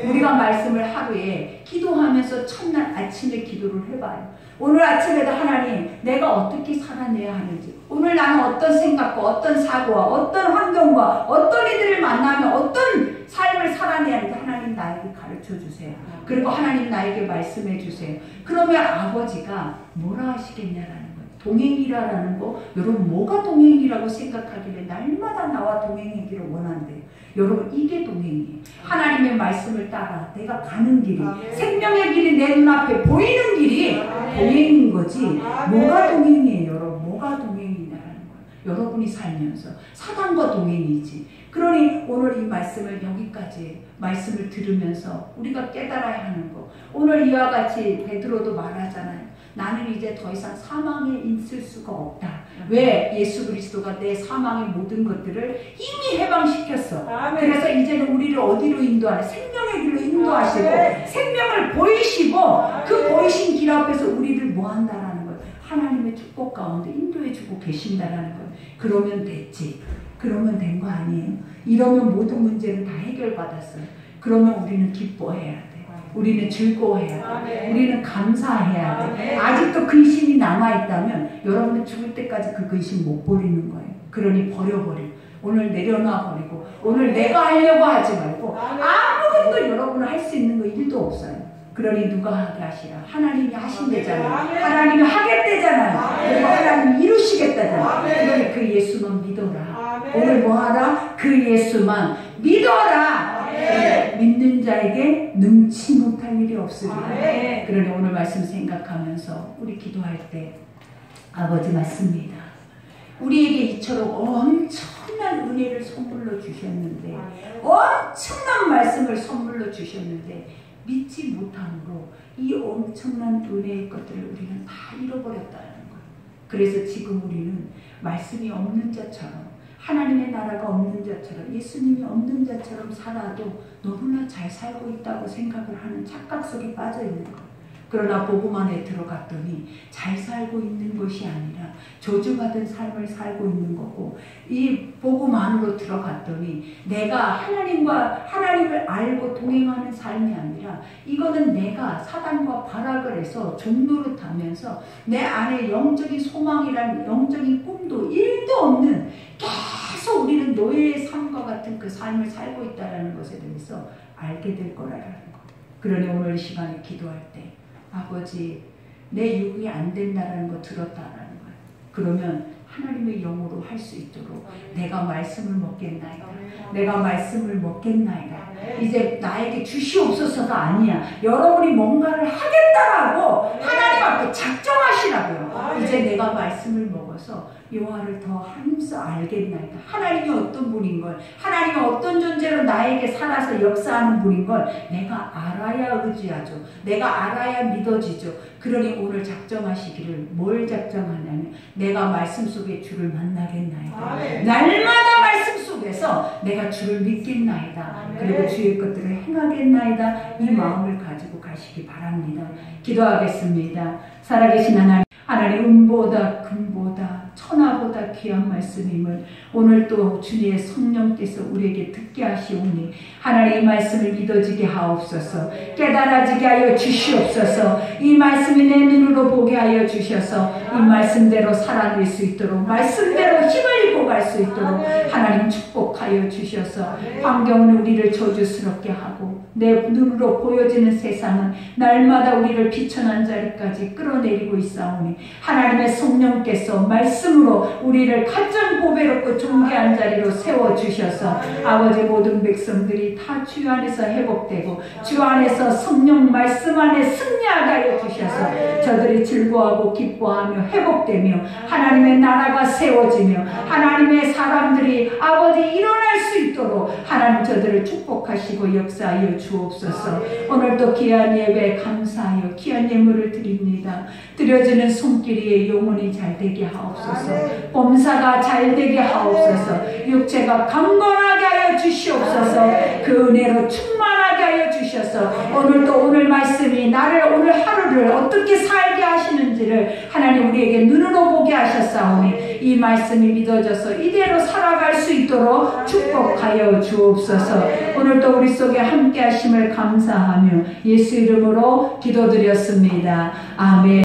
우리가 말씀을 하루에 기도하면서 첫날 아침에 기도를 해봐요. 오늘 아침에도 하나님 내가 어떻게 살아내야 하는지, 오늘 나는 어떤 생각과 어떤 사고와 어떤 환경과 어떤 이들을 만나면 어떤 삶을 살아내야 하는지 하나님 나에게 가르쳐 주세요. 그리고 하나님 나에게 말씀해 주세요. 그러면 아버지가 뭐라 하시겠냐라는 거예요. 동행이라는 거, 여러분 뭐가 동행이라고 생각하길래 날마다 나와 동행하기를 원한대요. 여러분 이게 동행이에요. 하나님의 말씀을 따라 내가 가는 길이 생명의 길이 내 눈앞에 보이는 길이 동행인 거지. 뭐가 동행이에요 여러분? 뭐가 동행이냐라는 거예요. 여러분이 살면서 사단과 동행이지. 그러니 오늘 이 말씀을 여기까지 말씀을 들으면서 우리가 깨달아야 하는 거. 오늘 이와 같이 베드로도 말하잖아요. 나는 이제 더 이상 사망에 있을 수가 없다. 왜? 예수 그리스도가 내 사망의 모든 것들을 이미 해방시켰어. 그래서 이제는 우리를 어디로 인도하냐? 생명의 길로 인도하시고 생명을 보이시고 그 보이신 길 앞에서 우리를 뭐 한다라는 거예요. 하나님의 축복 가운데 인도해주고 계신다라는 거예요. 그러면 됐지. 그러면 된 거 아니에요? 이러면 모든 문제는 다 해결받았어요. 그러면 우리는 기뻐해야 돼. 우리는 즐거워해야 돼. 우리는 감사해야 돼. 아직도 근심이 남아있다면 여러분은 죽을 때까지 그 근심 못 버리는 거예요. 그러니 버려버려. 오늘 내려놔 버리고 오늘 내가 하려고 하지 말고 아무것도 여러분은 할 수 있는 거 1도 없어요. 그러니 누가 하게 하시라? 하나님이 하신대잖아요. 하나님이 하겠대잖아요. 그리고 하나님이 이루시겠다잖아요. 그러니 그 예수만 믿어라. 오늘 뭐 하라? 그 예수만 믿어라. 믿는 자에게 능치 못할 일이 없으리라. 그러니 오늘 말씀 생각하면서 우리 기도할 때 아버지 맞습니다. 우리에게 이처럼 엄청난 은혜를 선물로 주셨는데 엄청난 말씀을 선물로 주셨는데 믿지 못함으로 이 엄청난 은혜의 것들을 우리는 다 잃어버렸다는 거예요. 그래서 지금 우리는 말씀이 없는 자처럼 하나님의 나라가 없는 자처럼 예수님이 없는 자처럼 살아도 너무나 잘 살고 있다고 생각을 하는 착각 속에 빠져 있는 거예요. 그러나 복음 안에 들어갔더니 잘 살고 있는 것이 아니라 저주받은 삶을 살고 있는 거고, 이 복음 안으로 들어갔더니 내가 하나님을 알고 동행하는 삶이 아니라 이거는 내가 사단과 발악을 해서 종노릇하면서 내 안에 영적인 소망이란 영적인 꿈도 1도 없는 계속 우리는 노예의 삶과 같은 그 삶을 살고 있다는 것에 대해서 알게 될 거라는 거. 그러니 오늘 시간에 기도할 때 아버지 내 육이 안 된다는 거 들었다라는 거예요. 그러면 하나님의 영으로 할 수 있도록 내가 말씀을 먹겠나이다. 내가 말씀을 먹겠나이다. 이제 나에게 주시옵소서가 아니야. 여러분이 뭔가를 하겠다라고 하나님 앞에 작정하시라고요. 이제 내가 말씀을 먹어서 여호와를 더 힘써 알겠나이다. 하나님이 어떤 분인 걸, 하나님이 어떤 존재로 나에게 살아서 역사하는 분인 걸 내가 알아야 의지하죠. 내가 알아야 믿어지죠. 그러니 오늘 작정하시기를 뭘 작정하냐면 내가 말씀 속에 주를 만나겠나이다. 날마다 말씀 속에서 내가 주를 믿겠나이다. 그리고 주의 것들을 행하겠나이다. 이 마음을 가지고 가시기 바랍니다. 기도하겠습니다. 살아계신 하나님, 하나님 은보다 금보다 천하보다 귀한 말씀임을 오늘 또 주님의 성령께서 우리에게 듣게 하시오니 하나님 이 말씀을 믿어지게 하옵소서. 깨달아지게 하여 주시옵소서. 이 말씀이 내 눈으로 보게 하여 주셔서 이 말씀대로 살아낼 수 있도록, 말씀대로 힘을 입고 갈 수 있도록 하나님 축복하여 주셔서 환경은 우리를 저주스럽게 하고 내 눈으로 보여지는 세상은 날마다 우리를 비천한 자리까지 끌어내리고 있사오니 하나님의 성령께서 말씀으로 우리를 가장 보배롭고 존귀한 자리로 세워주셔서 아버지 모든 백성들이 다 주 안에서 회복되고 주 안에서 성령 말씀 안에 승리하게 하여 주셔서 저들이 즐거워하고 기뻐하며 회복되며 하나님의 나라가 세워지며 하나님의 사람들이 아버지 일어날 수 있도록 하나님 저들을 축복하시고 역사하여 주옵소서. 오늘도 귀한 예배 감사하여 귀한 예물을 드립니다. 드려지는 손길이 영혼이 잘되게 하옵소서. 범사가 잘되게 하옵소서. 육체가 강건하게 하여 주시옵소서. 그 은혜로 충만하게 하여 주셔서 오늘도 오늘 말씀이 나를 오늘 하루를 어떻게 살게 하시는지를 하나님 우리에게 눈으로 보게 하셨사오니 이 말씀이 믿어져서 이대로 살아갈 수 있도록 축복하여 주옵소서. 오늘도 우리 속에 함께 하심을 감사하며 예수 이름으로 기도드렸습니다. 아멘.